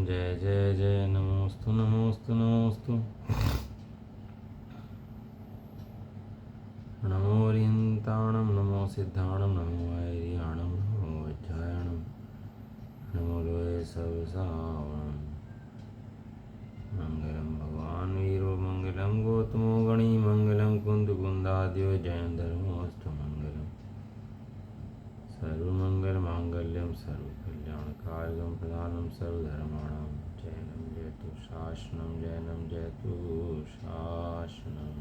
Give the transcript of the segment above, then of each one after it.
जय जय जय नमोस्तु नमोस्तु नमोस्तु। नमो रियंताणं नमो सिद्धाणं नमो ऐरियाणं नमो वज्रायणं नमो लोये सर्वसावणं। मंगलम भगवान वीरो मंगलम गौतमो गणी मंगलम कुंदकुंदाद्यो जयं धर्मोऽस्तु मंगलम। सर्वमंगल मांगल्यम सर्वकल्याणकारकं प्रधानं सर्वधर्माणां जयनं जयतु शासनं जयनं जयतु शासनं।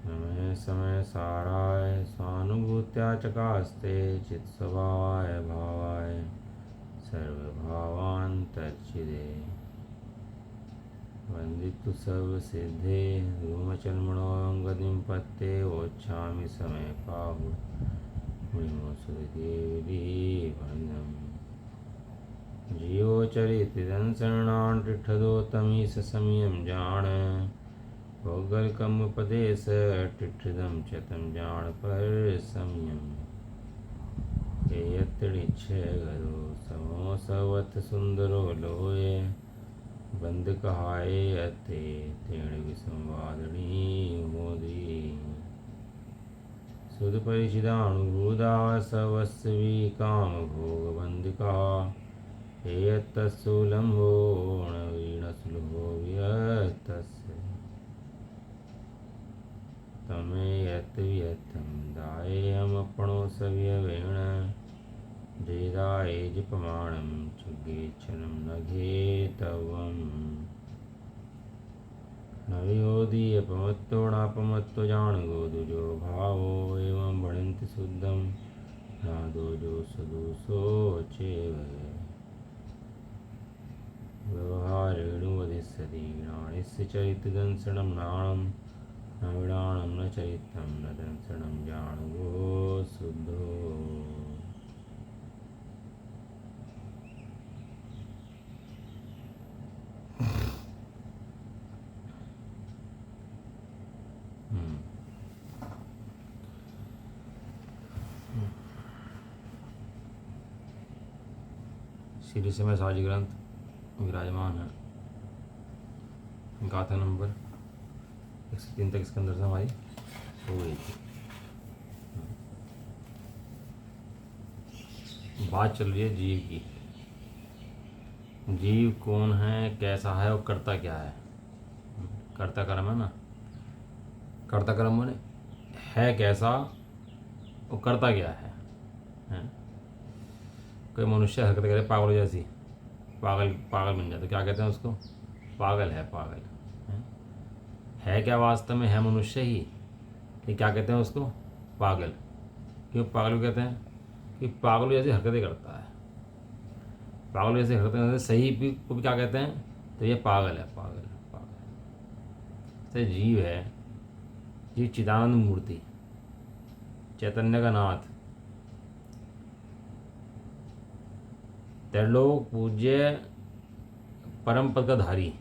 समय समय साराय स्वानुभूत्या चकास्ते चित्स्वभावाय भावाय सर्वभावान्तर्चिदे वंदितु सर्वसिद्धे धूमचन्मणोऽङ्गदिं पत्ते वोच्छामि समय पाहु मुनिमोसुदेवीवन्दम्। जीवोचरितदंसरणान् टिठदो तमीश समयं जान भोगल्कमुपदेश टिठदं च तं जान पर समयं यत्तडिच्छ गदो समोसवत् सुंदरो लोये बंद कहाए अते तेण विसंवादनी मोदी सुध परिचिदानुभूदा सवस्वी काम भोग बंदिका एयत्तस्सुलंभो नवीनसुलभो व्यतस्य तमे यत् व्यर्थं दायेयमपणो सव्यवेण जेदाये जपमाणं चुगेच्छनं नघेतवम् नवयोदीयपमत्तो नापमत्तो जाणगो दुजो भावो एवं भणन्ति शुद्धं नादोजो सदोषो चेव व्यवहारेणुवदिष्यति नाणस्य चरितदंसनं नाणं न विडाणं न चरितं न दंसनं जाणगो शुद्धो। श्री समय साजी ग्रंथ विराजमान है। गाथा नंबर 103 तक इसके अंदर से हमारी हो गई थी। बात चल रही है जीव की। जीव कौन है, कैसा है और करता क्या है। कर्ता कर्म है ना। कर्ता कर्म माने है कैसा और करता क्या है। कोई मनुष्य हरकत करे पागल जैसी, पागल बन जाता, क्या कहते हैं उसको, पागल है। पागल है क्या वास्तव में, है मनुष्य ही, ये क्या कहते हैं उसको, पागल। क्यों पागल कहते हैं कि पागल जैसी हरकतें करता है। पागल जैसी हरकतें करते सही भी को भी क्या कहते हैं, तो ये पागल है। पागल तो जीव है। जीव चिदानंद मूर्ति, चैतन्य का नाथ, त्रैलोक पूज्य परम पद का धारी।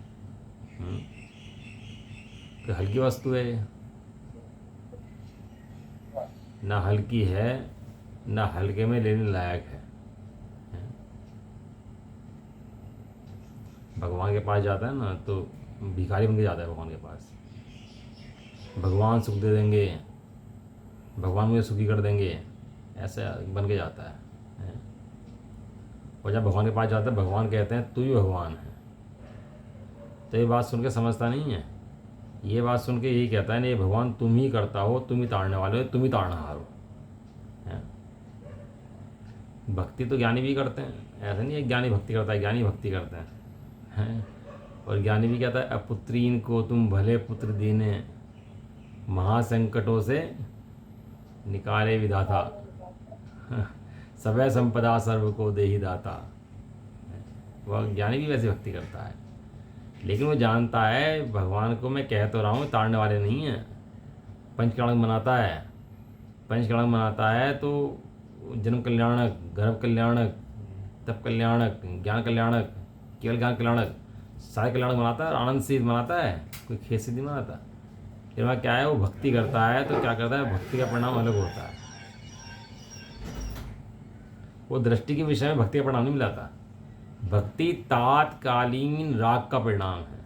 तो हल्की वस्तु है ना, हल्की है ना हल्के में लेने लायक है। भगवान के पास जाता है ना तो भिखारी बन के जाता है भगवान के पास। भगवान सुख दे देंगे, भगवान मुझे सुखी कर देंगे, ऐसा बन के जाता है। और जब भगवान के पास जाता है, भगवान कहते हैं तू ही भगवान है। तो ये बात सुन के समझता नहीं है। ये बात सुन के यही कहता है नहीं भगवान तुम ही करता हो, तुम ही ताड़ने वाले हो, तुम ही ताड़नहार हो। भक्ति तो ज्ञानी भी करते हैं, ऐसा नहीं है ज्ञानी भक्ति करता है, ज्ञानी भक्ति करते हैं। और ज्ञानी भी कहता है अपुत्रीन को तुम भले पुत्र दीने, महासंकटों से निकाले विधाता, सवै संपदा सर्व को देहि दाता। वह ज्ञानी भी वैसे भक्ति करता है, लेकिन वो जानता है भगवान को मैं कह तो रहा हूँ, ताड़ने वाले नहीं है। पंचकर्णक बनाता है, पंचकर्णक बनाता है तो जन्म कल्याणक, गर्भ कल्याणक, तप कल्याणक, ज्ञान कल्याणक, केवल ज्ञान कल्याणक, सारे कल्याणक बनाता है। आनंद सिद्ध बनाता है, कोई खेत सिद्धि बनाता। फिर वह क्या है, वो भक्ति करता है तो क्या करता है, भक्ति का परिणाम अलग होता है। वो दृष्टि के विषय में भक्ति का परिणाम नहीं मिलाता। भक्ति तात्कालीन राग का परिणाम है।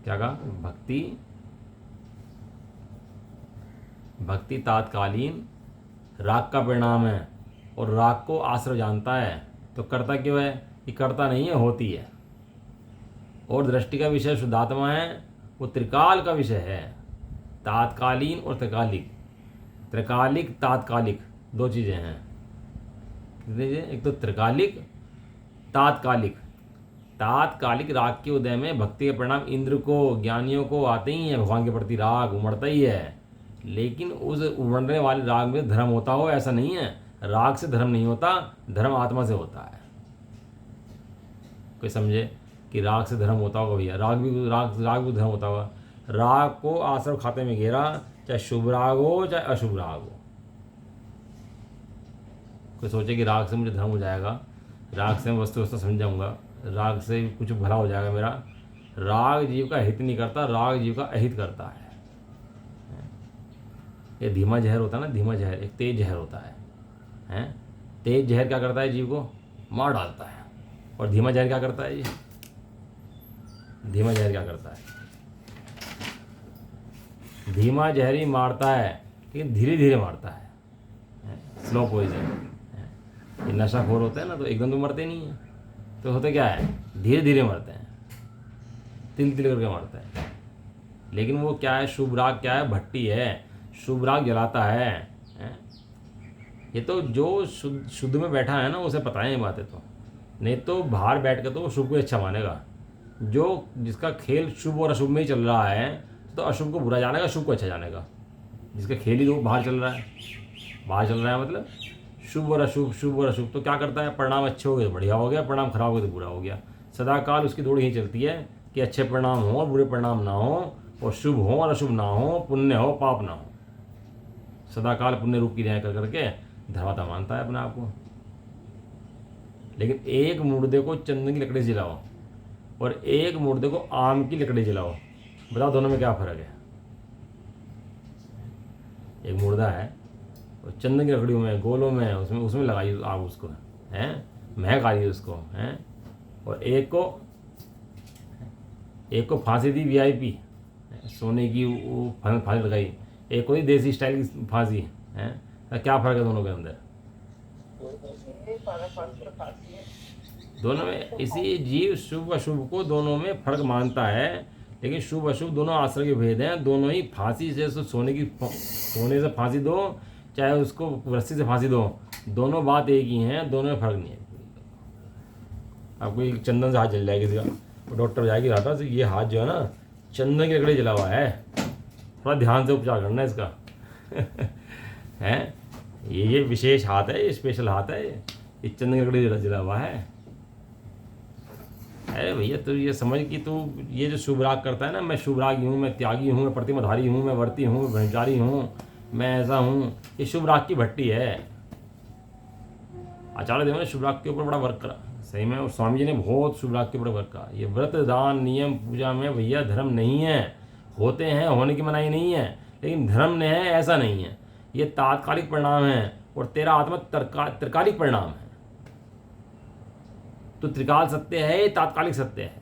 क्या कहा? भक्ति तात्कालीन राग का परिणाम है और राग को आश्रय जानता है। तो करता क्यों है? ये करता नहीं है, होती है। और दृष्टि का विषय शुद्धात्मा है, वो त्रिकाल का विषय है। तात्कालीन और त्रिकालिक, त्रिकालिक तात्कालिक दो चीज़ें हैं। एक तो त्रिकालिक, तात्कालिक। तात्कालिक राग के उदय में भक्ति के परिणाम इंद्र को, ज्ञानियों को आते ही हैं। भगवान के प्रति राग उमड़ता ही है, लेकिन उस उमड़ने वाले राग में धर्म होता हो ऐसा नहीं है। राग से धर्म नहीं होता, धर्म आत्मा से होता है। कोई समझे कि राग से धर्म होता होगा? भैया राग भी धर्म होता होगा। राग को आश्रव खाते में घेरा, चाहे शुभ राग हो चाहे अशुभ राग हो। कोई सोचे कि राग से मुझे धर्म हो जाएगा, राग से मैं वस्तु समझ जाऊंगा, राग से कुछ भला हो जाएगा मेरा। राग जीव का हित नहीं करता, राग जीव का अहित करता है। ये धीमा जहर होता है ना, धीमा जहर, एक तेज जहर होता है। तेज जहर क्या करता है? जीव को मार डालता है। और धीमा जहर क्या करता है? धीमा जहर क्या करता है? धीमा जहर ही मारता है, लेकिन धीरे धीरे मारता है। Slow poison. ये नशाखोर होता है ना, तो एकदम तो मरते नहीं है। तो होता क्या है? धीरे धीरे मरते हैं, तिल तिल करके मरते हैं। लेकिन वो क्या है? शुभ राग क्या है? भट्टी है। शुभ राग जलाता है। ये तो जो शुद्ध में बैठा है ना, उसे पता है ये बातें। तो नहीं तो बाहर बैठ कर तो वो शुभ को अच्छा मानेगा। जो जिसका खेल शुभ और अशुभ में ही चल रहा है, तो अशुभ को बुरा जानेगा, शुभ को अच्छा जानेगा। जिसका खेल ही तो बाहर चल रहा है, बाहर चल रहा है मतलब शुभ और अशुभ, शुभ और अशुभ। तो क्या करता है? परिणाम अच्छे हो गए तो बढ़िया हो गया, परिणाम खराब हो गए तो बुरा हो गया। सदाकाल उसकी दौड़ यही चलती है कि अच्छे परिणाम हो और बुरे परिणाम ना हो, और शुभ हो और अशुभ ना हो, पुण्य हो पाप ना हो। सदाकाल पुण्य रूप की न्याय कर करके धर्मात्मा मानता है अपने आप को। लेकिन एक मुर्दे को चंदन की लकड़ी जलाओ और एक मुर्दे को आम की लकड़ी जलाओ, बताओ दोनों में क्या फ़र्क है? एक मुर्दा है, और चंदन की लकड़ियों में, गोलों में, उसमें लगाई आग, उसको हैं, महक आ रही है उसको, हैं। और एक को फांसी दी VIP, सोने की फांसी लगाई। एक को ही देसी स्टाइल की फांसी है। क्या फ़र्क है दोनों के अंदर? दोनों में इसी जीव शुभ अशुभ को दोनों में फर्क मानता है, लेकिन शुभ अशुभ दोनों आश्रय के भेद हैं। दोनों ही फांसी से, सोने से फांसी दो, चाहे उसको रस्सी से फांसी दो, दोनों बात एक ही हैं, दोनों में फर्क नहीं है। आपको एक चंदन से हाथ जल जाएगा किसी का, तो डॉक्टर जाएगी रहा था, ये हाथ जो है ना चंदन की लकड़ी जला हुआ है, थोड़ा ध्यान से उपचार करना है इसका। है ये विशेष हाथ है, ये स्पेशल हाथ है, ये चंदन की लकड़ी जला हुआ है। अरे भैया तो ये समझ कि तू ये जो शुभ राग करता है ना, मैं शुभ रागी हूँ, मैं त्यागी हूँ, मैं प्रतिमाधारी हूँ, मैं वर्ती हूँ, मैं ब्रह्मचारी हूँ, मैं ऐसा हूँ, ये शुभ राग की भट्टी है। आचार्य देव ने शुभ राग के ऊपर बड़ा वर्क करा सही में, और स्वामी जी ने बहुत शुभ राग के ऊपर वर्क करा। ये व्रत दान नियम पूजा में भैया धर्म नहीं है, होते हैं, होने की मनाही नहीं है, लेकिन धर्म ने है ऐसा नहीं है। ये तात्कालिक परिणाम है और तेरा आत्मा त्रिकालिक परिणाम है। तो त्रिकाल सत्य है, तात्कालिक सत्य है।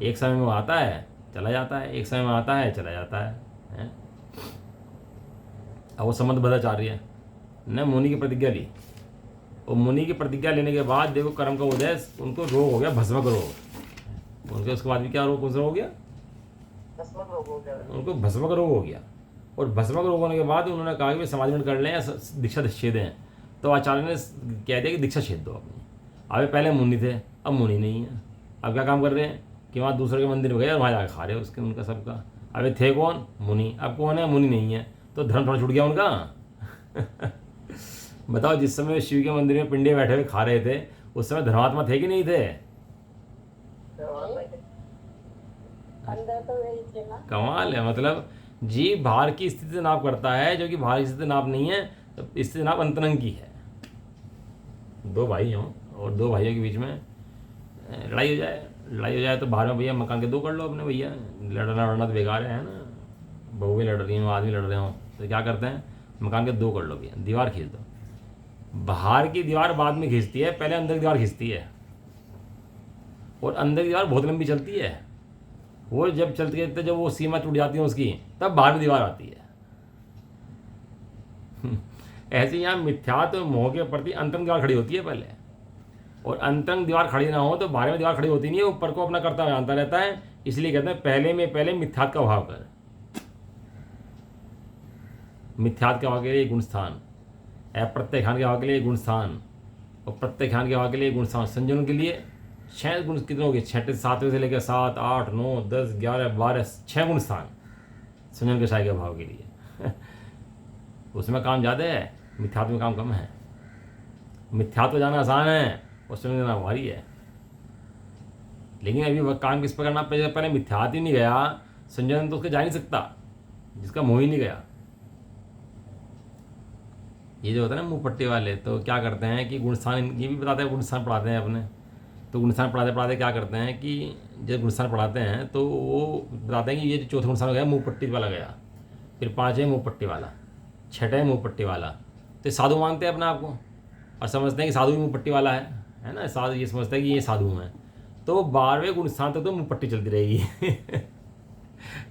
एक समय में आता है चला जाता है, एक समय में आता है चला जाता है? अब वो संबंध बधाचार्य ने मुनि की प्रतिज्ञा ली, और मुनि की प्रतिज्ञा लेने के बाद देखो कर्म का उदय, उनको रोग हो गया, भस्मक रोग। उनके उसके बाद भी क्या रोग, कौन सा हो गया? उनको भस्मक रोग हो गया। और भस्मक रोग होने के बाद उन्होंने कहा कि समाज में कर लें या दीक्षा छेद दें। तो आचार्य ने कह दिया कि दीक्षा छेद दो अपनी। अभी पहले मुनि थे, अब मुनि नहीं है। अब क्या काम कर रहे हैं कि वहाँ दूसरे के मंदिर में गए और वहाँ जाकर खा रहे उसके, उनका सबका। अभी थे कौन? मुनि। अब कौन है? मुनि नहीं है। तो धर्म थोड़ा छूट गया उनका। बताओ, जिस समय शिव के मंदिर में पिंडे बैठे हुए खा रहे थे, उस समय धर्मात्मा थे कि नहीं थे? कमाल है। मतलब जीव बाहर की स्थिति नाप करता है, जो कि बाहर की स्थिति नाप नहीं है, तो स्थिति नाप अंतरंग की है। दो भाई हों और दो भाइयों के बीच में लड़ाई हो जाए तो बाहर में भैया मकान के दो कर लो अपने। भैया लड़ना तो बेकार है ना, बहू भी लड़ रही हो, आदमी लड़ रहे हो, तो क्या करते हैं? मकान के दो कर लो भैया, दीवार खींच दो। बाहर की दीवार बाद में खींचती है, पहले अंदर की दीवार खींचती है। और अंदर की दीवार बहुत लंबी चलती है। वो जब चलती है, जब वो सीमा टूट जाती है उसकी, तब बाहर की दीवार आती है। ऐसे यहाँ मिथ्यात्व मोह के प्रति अंतरंग दीवार खड़ी होती है पहले, और अंतरंग दीवार खड़ी ना हो तो बाहर में दीवार खड़ी होती नहीं है, ऊपर को अपना करता जानता रहता है। इसलिए कहते हैं पहले में पहले मिथ्यात्व का भाव कर। मिथ्यात्व के भाव के लिए गुण स्थान, अप्रत्यखान के भाव के लिए गुण स्थान, और प्रत्यखान के भाव के लिए गुण स्थान। संजन के लिए 6 गुण कितने हो गए? 6 7वें से लेकर 7 8 9 10 11 12 6 गुण स्थान संजन के साय के भाव के लिए। उसमें काम ज़्यादा है, मिथ्यात्व में काम कम है। मिथ्यात्व जाना आसान है और संजन जाना भारी है। लेकिन अभी वह काम किस पर करना? पहले मिथ्यात्व ही नहीं गया, संजन तो उसके जा नहीं सकता जिसका मोह ही नहीं गया। ये जो होता है ना मुंह पट्टी वाले, तो क्या करते हैं कि गुणस्थान, ये भी बताते हैं, गुणस्थान पढ़ाते हैं अपने। तो गुणस्थान पढ़ाते पढ़ाते क्या करते हैं कि जब गुणस्थान पढ़ाते हैं तो वो बताते हैं कि ये जो चौथा गुणस्थान हो गया मुंह पट्टी वाला गया, फिर 5वें मुंह पट्टी वाला, 6वें मुंह पट्टी वाला। तो साधु मानते हैं अपने आप को और समझते हैं कि साधु भी मुंह पट्टी वाला है ना। साधु ये समझता है कि ये साधु हैं। तो 12वें गुणस्थान तक तो मुंह पट्टी चलती रहेगी।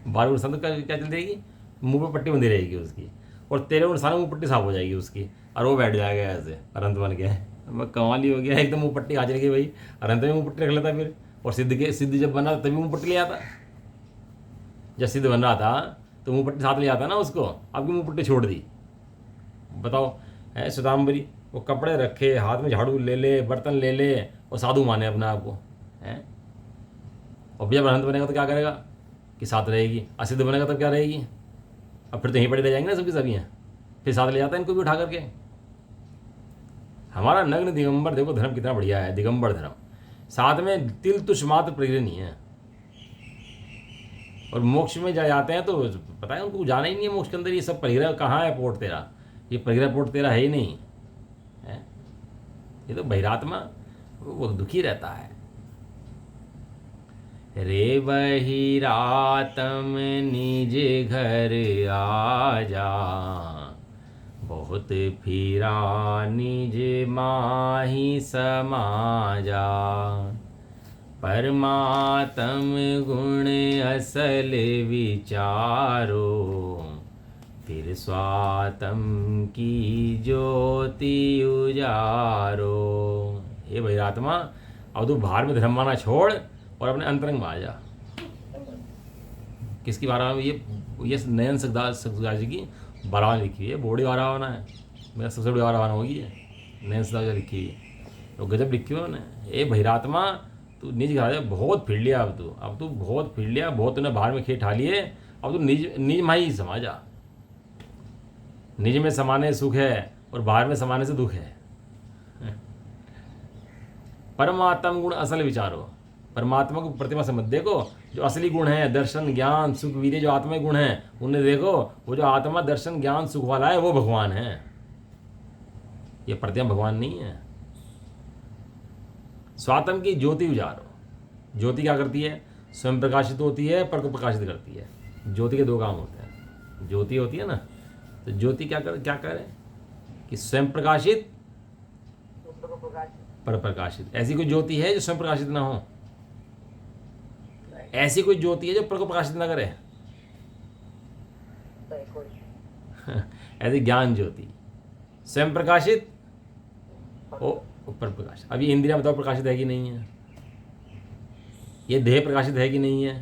12वें गुणस्थान तक क्या चलती रहेगी? मुंह पर पट्टी बंधी रहेगी उसकी। और 13वें गुणस्थान में मुंह पट्टी साफ हो जाएगी उसकी, और वो बैठ जाएगा ऐसे अरंत बन के। कमाल ही हो गया, एकदम मुंह पट्टी आ जाएगी भाई। अरंत में मुंह पट्टी रख लेता फिर। और सिद्ध जब बना तभी मुंह पट्टी ले आता। जब सिद्ध बन रहा था तो मुंह पट्टी साथ ले आता ना उसको। अब की मुंह पट्टी छोड़ दी, बताओ। है सुदाम्बरी, वो कपड़े रखे, हाथ में झाड़ू ले ले, बर्तन ले ले, और साधु माने अपने आप को है। और जब अरंत बनेगा तो क्या करेगा कि साथ रहेगी। असिद्ध बनेगा तब क्या रहेगी? अब फिर तो यहीं पड़े रह जाएंगे ना सबकी सभी हैं। फिर साथ ले जाता है इनको भी उठा करके। हमारा नग्न दिगंबर देखो धर्म कितना बढ़िया है, दिगंबर धर्म। साथ में तिल तुष मात्र परिग्रह नहीं है। और मोक्ष में जाते हैं तो पता है उनको जाना ही नहीं है मोक्ष के अंदर। ये सब परिग्रह कहाँ है? पोर्ट तेरा, ये परिग्रह पोर्ट तेरा है ही नहीं है। ये तो बहिरात्मा वो दुखी रहता है। रे बहिरातम निज घर आजा, बहुत फिरा निज माही समाजा। परमात्म गुण असल विचारो, फिर स्वातम की ज्योति उजारो। हे बहिरात्मा, अब तू बाहर में धर्म माना छोड़ और अपने अंतरंग में आ जा। किसकी बारह? ये नयन सकदार जी की बारहवान लिखी है। बड़ी बारहवाना है, मेरा सबसे बड़ी बारहवाना होगी है, नयन सकदार जी लिखी है। तो गजब लिखी है उन्होंने। ए बहिरात्मा, तू निज घर बहुत फिर लिया। अब तू बहुत फिर लिया, बहुत तूने बाहर में खेत ठा लिए। अब तू निज माही समा जा। निज में समाने सुख है और बाहर में समाने से दुख है। परमात्म गुण असल विचारो। परमात्मा को प्रतिमा से मत देखो। जो असली गुण है, दर्शन ज्ञान सुख वीर्य, जो आत्मा गुण है उन्हें देखो। वो जो आत्मा दर्शन ज्ञान सुख वाला है वो भगवान है। ये प्रतिमा भगवान नहीं है। स्वात्म की ज्योति उजारो। ज्योति क्या करती है? स्वयं प्रकाशित होती है, पर को प्रकाशित करती है। ज्योति के 2 काम होते हैं। ज्योति होती है ना, तो ज्योति क्या करे कि स्वयं प्रकाशित, पर प्रकाशित। ऐसी कोई ज्योति है जो स्वयं प्रकाशित ना हो? ऐसी कोई ज्योति है जो पर को प्रकाशित ना करे? ऐसी ज्ञान ज्योति स्वयं प्रकाशित ऊपर प्रकाशित। अब ये इंद्रियां बताओ प्रकाशित है कि नहीं है? ये देह प्रकाशित है कि नहीं है?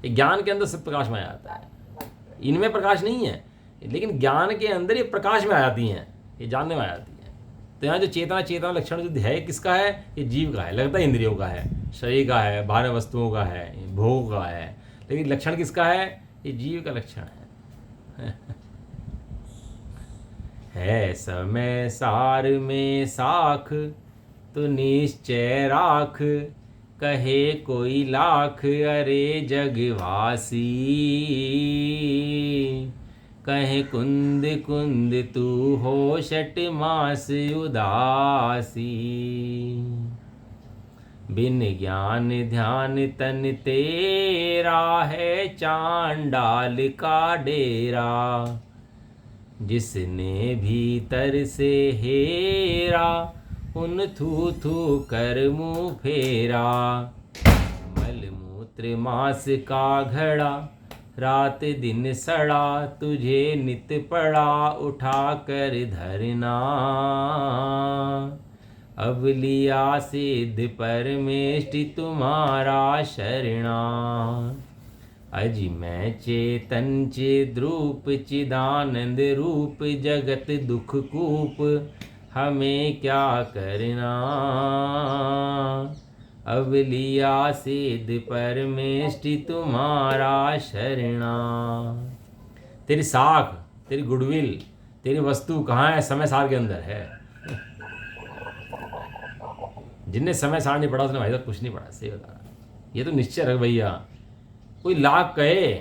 ये ज्ञान के अंदर सब प्रकाश में आ जाता है। इनमें प्रकाश नहीं है, लेकिन ज्ञान के अंदर ये प्रकाश में आ जाती हैं, ये जानने में आ जाती है। तो यहाँ जो चेतना लक्षण जो है किसका है? ये जीव का है। लगता है इंद्रियों का है, शरीर का है, बाहर वस्तुओं का है, भोग का है, लेकिन लक्षण किसका है? ये जीव का लक्षण है। है समय सार में साख, तो निश्चय राख, कहे कोई लाख अरे जगवासी। कहे कुंद कुंद तू हो षट मास उदासी। बिन ज्ञान ध्यान तन तेरा है चांडाल का डेरा। जिसने भीतर से हेरा, उन थू थू कर मुँह फेरा। मल मूत्र मास का घड़ा, रात दिन सड़ा, तुझे नित पड़ा उठा कर धरना। अब लिया सिद्ध परमेष्टि तुम्हारा शरणा। अजि मैं चेतन चिद्रूप, चिदानंद रूप, जगत दुख कूप, हमें क्या करना। अब लिया सिद्ध परमेष्टि तुम्हारा शरणा। तेरी साख, तेरी गुडविल, तेरी वस्तु कहाँ है? समय सार के अंदर है। जिनने समय सार नहीं पढ़ा उसने भाई साहब कुछ नहीं पढ़ा, सही बता रहा। ये तो निश्चय रख भैया, कोई लाख कहे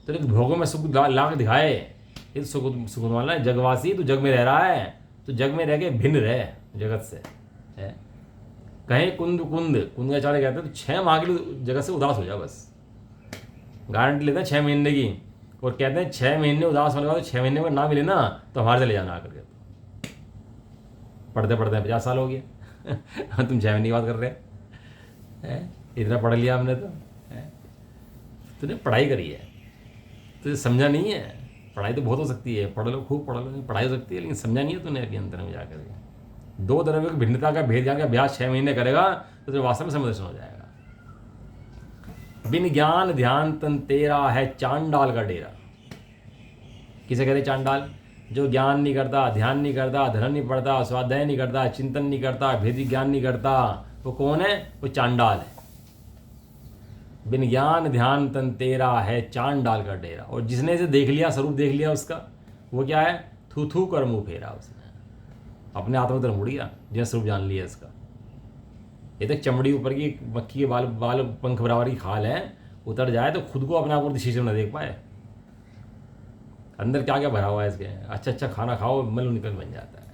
तो भोगों में सुख लाख दिखाए, ये तो सुख वाला है। जगवासी तू जग में रह रहा है, तो जग में रह के भिन्न रह जगत से है। कहीं कुंद कुंद कुंदाचार्य कहते हैं तो 6 माह के लिए जगत से उदास हो जाओ बस। गारंटी लेते हैं 6 महीने की, और कहते हैं 6 महीने उदास होने के बाद 6 महीने में ना मिले ना तो हमारे चले जाना आकर के। पढ़ते पढ़ते 50 साल हो गया तुम 6 महीने की बात कर रहे हैं? इतना पढ़ लिया हमने तो तूने पढ़ाई करी है, तुझे समझा नहीं है। पढ़ाई तो बहुत हो सकती है, पढ़ लो खूब पढ़ लो, पढ़ाई हो सकती है, लेकिन समझा नहीं है तूने अभी अंतर में जाकर के। 2 द्रव्यों की भिन्नता का भेद जान का अभ्यास 6 महीने करेगा तो तुझे वास्तव में समदर्शन हो जाएगा। बिन ज्ञान ध्यान तन तेरा, है चांडाल का डेरा। किसे कहते चांडाल? जो ज्ञान नहीं करता, ध्यान नहीं करता, धर्म नहीं पढ़ता, स्वाध्याय नहीं करता, चिंतन नहीं करता, भेदी ज्ञान नहीं करता, वो कौन है? वो चांडाल है। बिन ज्ञान ध्यान तन तेरा, है चांडाल का डेरा। और जिसने इसे देख लिया, स्वरूप देख लिया उसका, वो क्या है? थू थू कर मुँह फेरा उसने, अपने आत्मा तरफ मुड़ गया जिसने स्वरूप जान लिया इसका। ये तक चमड़ी ऊपर की मक्खी के बाल पंख बराबर की खाल है, उतर जाए तो खुद को अपने आप को शीशे में न देख पाए। अंदर क्या क्या भरा हुआ है इसके। अच्छा खाना खाओ, मल निकल बन जाता है।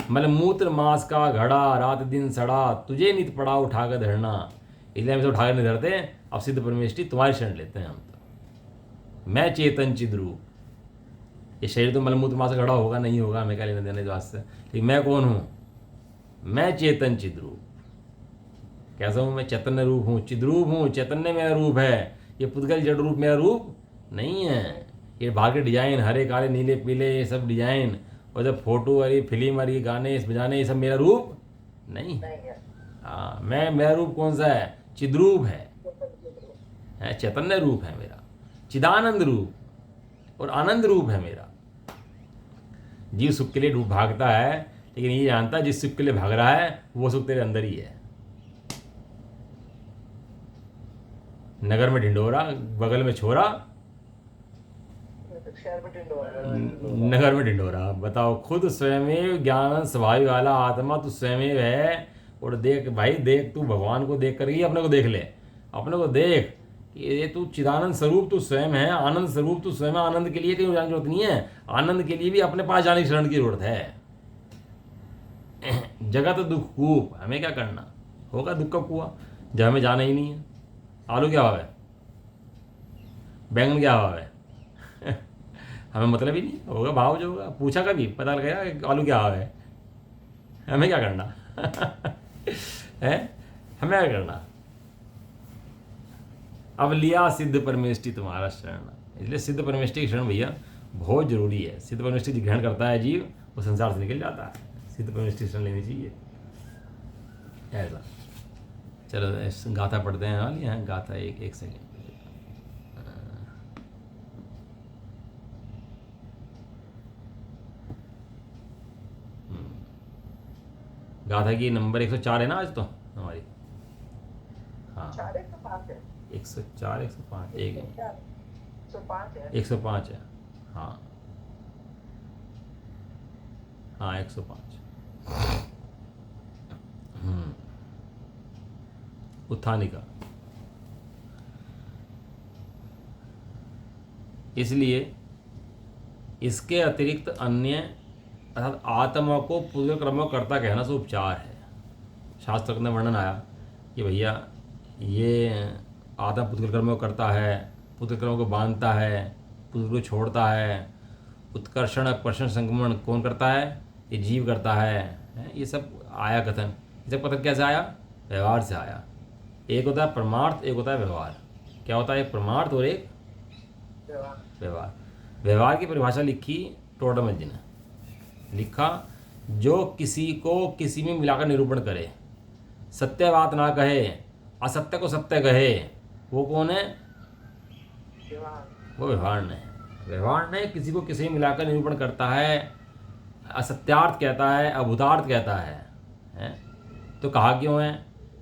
मल मूत्र मांस का घड़ा, रात दिन सड़ा, तुझे नित पड़ा उठा कर धरना। इसलिए हम इसे उठा कर नहीं धरते, अब सिद्ध परमेष्टि तुम्हारी शरण लेते हैं हम तो। मैं चेतन चिद्रूप, ये शरीर तो मलमूत्र मांस का घड़ा होगा नहीं होगा, हमें क्या लेने देने वास्ते, लेकिन मैं कौन हूँ? मैं चेतन चिद्रूप। कैसा हूँ मैं? चैतन्य रूप हूँ, चिद्रूप हूँ, चैतन्य मेरा रूप है। ये पुद्गल जड़ रूप मेरा रूप नहीं है। ये बाहर के डिजाइन, हरे काले नीले पीले, ये सब डिजाइन, और जब फोटो और ये फिल्म और ये गाने इस बजाने, ये सब मेरा रूप नहीं है। हाँ, मेरा रूप कौन सा है? चिद्रूप है, चैतन्य रूप है मेरा, चिदानंद रूप और आनंद रूप है मेरा। जीव सुख के लिए भागता है, लेकिन ये जानता है जिस सुख के लिए भाग रहा है वो सुख तेरे अंदर ही है। नगर में ढिंडोरा, बगल में छोरा, नगर में ढिंडोरा। बताओ, खुद स्वयं ज्ञान स्वभाव वाला आत्मा तू स्वयं है। और देख भाई, देख, तू भगवान को देख कर ही अपने को देख ले। अपने को देख कि ये तू चिदानंद स्वरूप तू स्वयं है, आनंद स्वरूप तू स्वयं। आनंद के लिए कहीं जाने की जरूरत नहीं है, आनंद के लिए भी अपने पास जाने की शरण की जरूरत है। जगत दुख कूप, हमें क्या करना? होगा दुख का कुआं जब हमें जाना ही नहीं है। आलू क्या भाव है? बैंगन क्या भाव है? हमें मतलब ही नहीं, होगा भाव जो होगा। पूछा कभी? पता लगेगा कि आलू क्या भाव है? हमें क्या करना? है, हमें क्या करना? अब लिया सिद्ध परमेष्टि तुम्हारा शरण। इसलिए सिद्ध परमेष्टि की शरण भैया बहुत जरूरी है। सिद्ध परमेष्टि ग्रहण करता है जीव, वो संसार से निकल जाता है। सिद्ध परमेष्टि शरण लेनी चाहिए ऐसा। चलो गाथा पढ़ते हैं। हाल यहाँ गाथा एक सेकेंड। गाथा की नंबर 104 है ना आज तो हमारी। हाँ, 104 105 105 है। हाँ हाँ 105। उत्थानिका। इसलिए इसके अतिरिक्त अन्य अर्थात आत्मा को पूर्ण क्रम करता कहना से उपचार है। शास्त्र में वर्णन आया कि भैया ये आत्मा पुत्र कर्म को करता है, पुत्र कर्म को बांधता है, पुत्र को छोड़ता है, उत्कर्षण अपकर्षण संक्रमण कौन करता है? ये जीव करता है। ये सब आया कथन। ये सब कथन कैसे आया? व्यवहार से आया। एक होता है परमार्थ, एक होता है व्यवहार। क्या होता है? एक परमार्थ और एक व्यवहार। व्यवहार की परिभाषा लिखी टोडरमल ने। लिखा, जो किसी को किसी में मिलाकर निरूपण करे, सत्य बात ना कहे, असत्य को सत्य कहे, वो कौन है? वो व्यवहार ने। व्यवहार ने किसी को किसी में मिलाकर निरूपण करता है, असत्यार्थ कहता है, अभूतार्थ कहता है? तो कहा क्यों है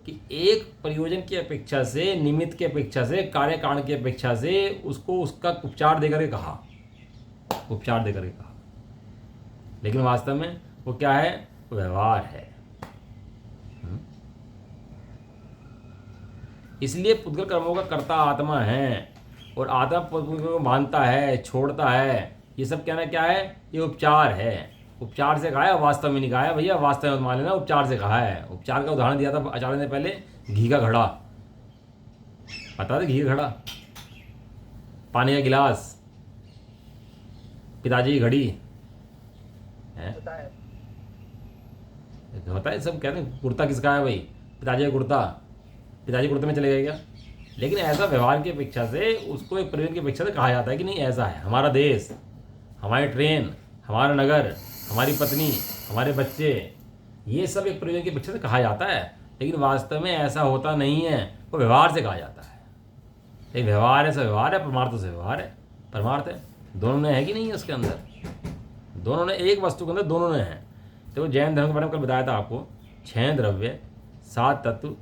कि एक प्रयोजन की अपेक्षा से, निमित्त की अपेक्षा से, कार्य कारण की अपेक्षा से उसको उसका उपचार देकर के कहा, उपचार देकर के कहा। लेकिन वास्तव में वो क्या है? व्यवहार है। इसलिए पुद्गल कर्मों का कर्ता आत्मा है, और आत्मा पुद्गल को मानता है, छोड़ता है। ये सब कहना क्या है? ये उपचार है। उपचार से कहा है, वास्तव में नहीं कहा है भैया। वास्तव में मान लेना, उपचार से कहा है। उपचार का उदाहरण दिया था आचार्य ने पहले, घी का घड़ा। पता था घी का घड़ा, पानी का गिलास, पिताजी की घड़ी है, होता है। सब कहते हैं कुर्ता किसका है भाई? पिताजी का कुर्ता। पिताजी कुर्ते में चले गए क्या? लेकिन ऐसा व्यवहार की अपेक्षा से, उसको एक प्रयोजन की अपेक्षा से कहा जाता है कि नहीं ऐसा है। हमारा देश, हमारी ट्रेन, हमारा नगर, हमारी पत्नी, हमारे बच्चे, ये सब एक प्रयोजन की अपेक्षा से कहा जाता है। लेकिन वास्तव में ऐसा होता नहीं है। वो व्यवहार से कहा जाता है। एक व्यवहार है, व्यवहार है, परमार्थ से व्यवहार है, परमार्थ है। दोनों ने है कि नहीं है उसके अंदर? दोनों ने, एक वस्तु के अंदर दोनों ने है। तो जैन धर्म के बारे में कल बताया था आपको, 6 द्रव्य, 7 तत्व,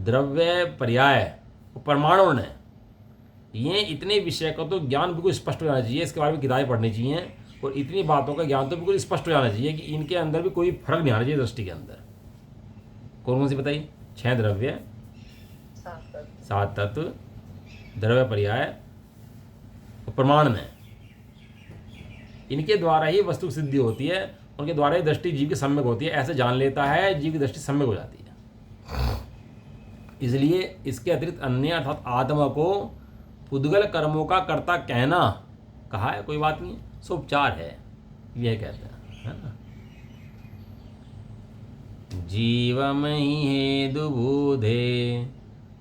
द्रव्य पर्याय, परमाणु ने, ये इतने विषय का तो ज्ञान बिल्कुल स्पष्ट हो जाना चाहिए। इसके बारे में किताबें पढ़नी चाहिए, और इतनी बातों का ज्ञान तो बिल्कुल स्पष्ट हो जाना चाहिए कि इनके अंदर भी कोई फर्क नहीं आना चाहिए दृष्टि के अंदर। कौन कौन सी बताइए? 6 द्रव्य, 7 तत्व, द्रव्य पर्याय और प्रमाण में। इनके द्वारा ही वस्तु की सिद्धि होती है, उनके द्वारा ही दृष्टि जीव की सम्यक होती है। ऐसे जान लेता है, जीव की दृष्टि सम्यक हो जाती है। इसलिए इसके अतिरिक्त अन्य अर्थात आत्मा को पुद्गल कर्मों का कर्ता कहना, कहा है, कोई बात नहीं, सो उपचार है, यह कहते हैं, है ना। जीवमहि हेदुबुधे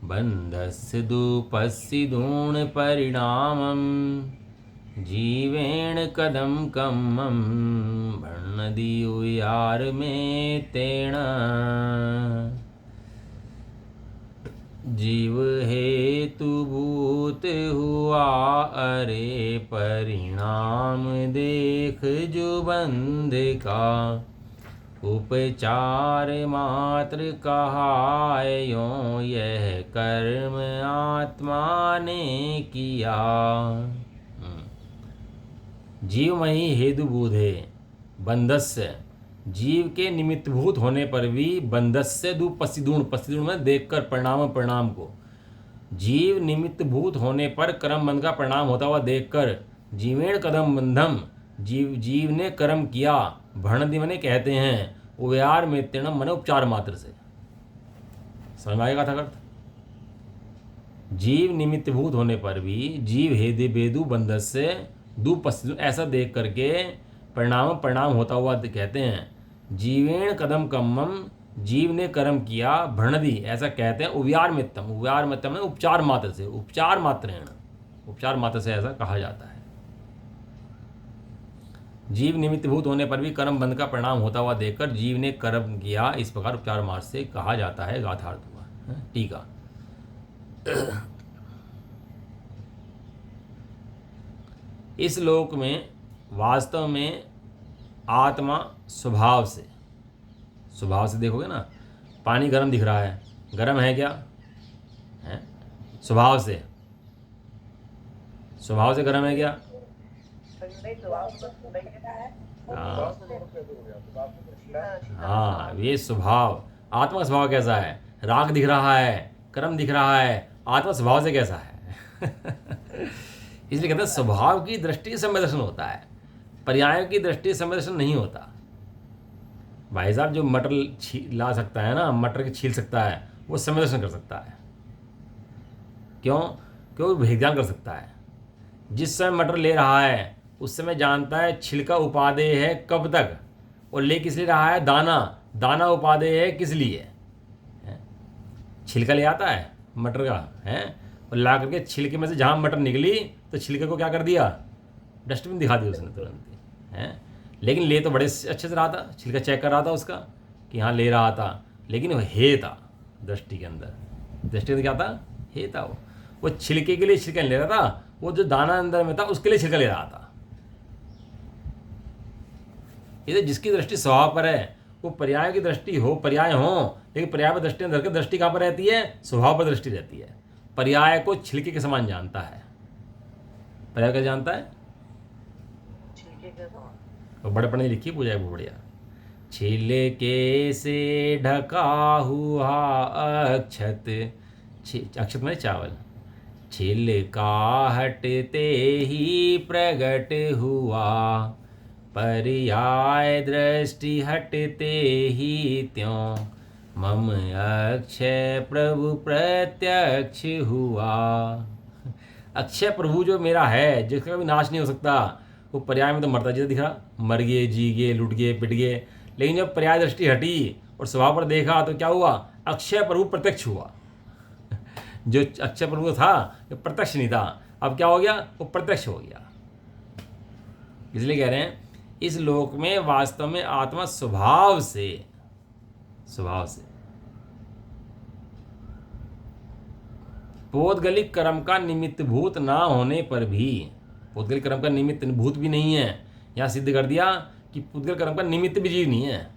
बंधस्य दुपस्य दूण परिणामं जीवेण कदम कम्मं भण्णदीयुयार में तेण। जीव हेतुभूत हुआ अरे परिणाम देख जो बंध का उपचार मात्र कहायों यह कर्म आत्मा ने किया। जीवमयी हेतुबूधे बंधस्य, जीव के निमित्तभूत होने पर भी, बंधस्य दु पसिदूण, पसिदूण में देखकर, परिणाम, परिणाम को, जीव निमित्तभूत होने पर कर्म बंध का परिणाम होता हुआ देखकर, जीवेण कदम बंधम, जीव ने कर्म किया, भणदि मने कहते हैं, उव्यार में तीर्णम मने उपचार मात्र से। समझ में आएगा था अर्थ? जीव निमित्तभूत होने पर भी, जीव हेदे बेदु बंधस्य दु पसिदूण, ऐसा देख करके परिणाम, परिणाम होता हुआ कहते हैं। जीवेण कदम कम्मम, जीव ने कर्म किया, भणदि ऐसा कहते हैं, उव्यार मित्तम, उव्यार मित्तम उपचार मात्र से, उपचार मात्रेण, उपचार मात्र से ऐसा कहा जाता है। जीव निमित्तभूत होने पर भी कर्म बंध का परिणाम होता हुआ देखकर जीव ने कर्म किया, इस प्रकार उपचार मात्र से कहा जाता है। गाथार्थ हुआ। टीका, इस लोक में वास्तव में आत्मा स्वभाव से, स्वभाव से देखोगे ना, पानी गर्म दिख रहा है, गर्म है क्या? है स्वभाव से, स्वभाव से गर्म है क्या? हाँ, ये स्वभाव, आत्मा का स्वभाव कैसा है? राग दिख रहा है, कर्म दिख रहा है, आत्मा स्वभाव से कैसा है? इसलिए कहते हैं स्वभाव की दृष्टि से दर्शन होता है, पर्यायों की दृष्टि से दर्शन नहीं होता। भाई साहब, जो मटर ला सकता है ना, मटर की छील सकता है, वो समय दर्शन कर सकता है। क्यों? क्योंकि भेद ज्ञान कर सकता है। जिस समय मटर ले रहा है उस समय जानता है छिलका उपादेय है कब तक, और ले किस लिए रहा है, दाना, दाना उपादेय है किस लिए, छिलका ले आता है मटर का है, और ला करके छिलके में से जहाँ मटर निकली तो छिलके को क्या कर दिया, डस्टबिन दिखा दिया उसने तुरंत ही है। लेकिन ले तो बड़े अच्छे से रहा था, छिलका चेक कर रहा था उसका कि हाँ ले रहा था, लेकिन वो हे था दृष्टि के अंदर, दृष्टि के अंदर क्या था, हे था। वो छिलके के लिए छिलका नहीं ले रहा था, वो जो दाना अंदर में था उसके लिए छिलका ले रहा था। ये तो जिसकी दृष्टि स्वभाव पर है, वो पर्याय की दृष्टि हो, पर्याय हो, लेकिन पर्याय पर दृष्टि अंदर की दृष्टि कहाँ पर रहती है, स्वभाव पर दृष्टि रहती है। पर्याय को छिलके के समान जानता है। पर्याय क्या जानता है, छिलके के समान। बड़े पढ़ने लिखी पूजा है वो बढ़िया। छिलके से ढका हुआ अक्षत, अक्षत में चावल, छिलका हटते ही प्रगट हुआ, पर्याय दृष्टि हटते ही त्यों, मम अक्षय प्रभु प्रत्यक्ष हुआ। अक्षय प्रभु जो मेरा है, जिसका कभी नाश नहीं हो सकता, वो पर्याय में तो मरता जैसा दिख रहा, मर गए, जी गए, लुट गए, पिट गए, लेकिन जब पर्याय दृष्टि हटी और स्वभाव पर देखा तो क्या हुआ, अक्षय प्रभु प्रत्यक्ष हुआ। जो अक्षय प्रभु था वो प्रत्यक्ष नहीं था, अब क्या हो गया, वो प्रत्यक्ष हो गया। इसलिए कह रहे हैं इस लोक में वास्तव में आत्मा स्वभाव से पौद्गलिक कर्म का निमित्त भूत ना होने पर भी, पौद्गलिक कर्म का निमित्त भूत भी नहीं है, यहाँ सिद्ध कर दिया कि पुद्गल कर्म का निमित्त भी जीव नहीं है।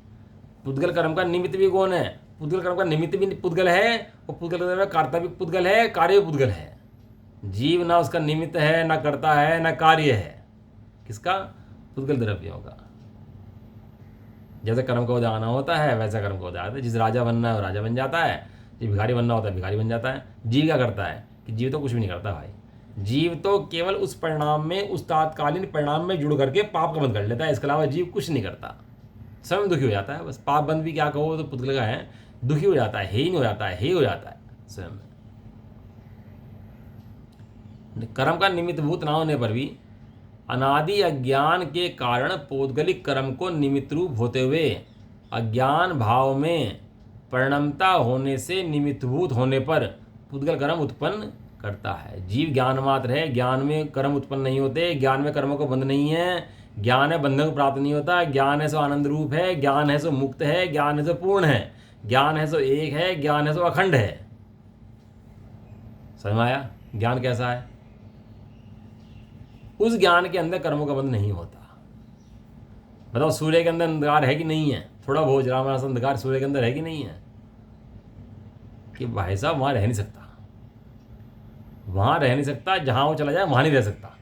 पुद्गल कर्म का निमित्त भी कौन है, पुद्गल कर्म का निमित्त भी पुद्गल है, और पुद्गल कर्म का कर्ता भी पुद्गल है, कार्य भी पुद्गल है। जीव ना उसका निमित्त है, ना करता है, ना कार्य है, किसका, पुद्गल द्रव्यों का। जैसे कर्म का उदय आना होता है वैसा कर्म का उदय आता है। जिस राजा बनना है वो राजा बन जाता है, जिस भिखारी बनना होता है भिखारी बन जाता है। जीव क्या करता है कि जीव तो कुछ भी नहीं करता भाई, जीव तो केवल उस परिणाम में, उस तात्कालीन परिणाम में जुड़ करके पाप का बंद कर लेता है, इसके अलावा जीव कुछ नहीं करता, स्वयं दुखी हो जाता है बस। पाप बंद भी क्या कहो तो पुद्गल का है, दुखी हो जाता है, हे ही नहीं हो जाता है, हे हो जाता है स्वयं। कर्म का निमित्त भूत ना होने पर भी अनादि अज्ञान के कारण पौद्गलिक कर्म को निमित्त रूप होते हुए अज्ञान भाव में परिणमता होने से निमित्तभूत होने पर पुद्गल कर्म उत्पन्न करता है। जीव ज्ञान मात्र है, ज्ञान में कर्म उत्पन्न नहीं होते, ज्ञान में कर्मों को बंध नहीं है, ज्ञान है बंधन को प्राप्त नहीं होता, ज्ञान है सो आनंद रूप है, ज्ञान है सो मुक्त है, ज्ञान है सो पूर्ण है, ज्ञान है सो एक है, ज्ञान है सो अखंड है। समझ में आया ज्ञान कैसा है? उस ज्ञान के अंदर कर्मों का बंध नहीं होता। बताओ सूर्य के अंदर अंधकार है कि नहीं है? थोड़ा बहुत रामायण अंधकार सूर्य के अंदर है कि नहीं है? कि भाई साहब वहां रह नहीं सकता, वहां रह नहीं सकता, जहां वो चला जाए वहां नहीं रह सकता।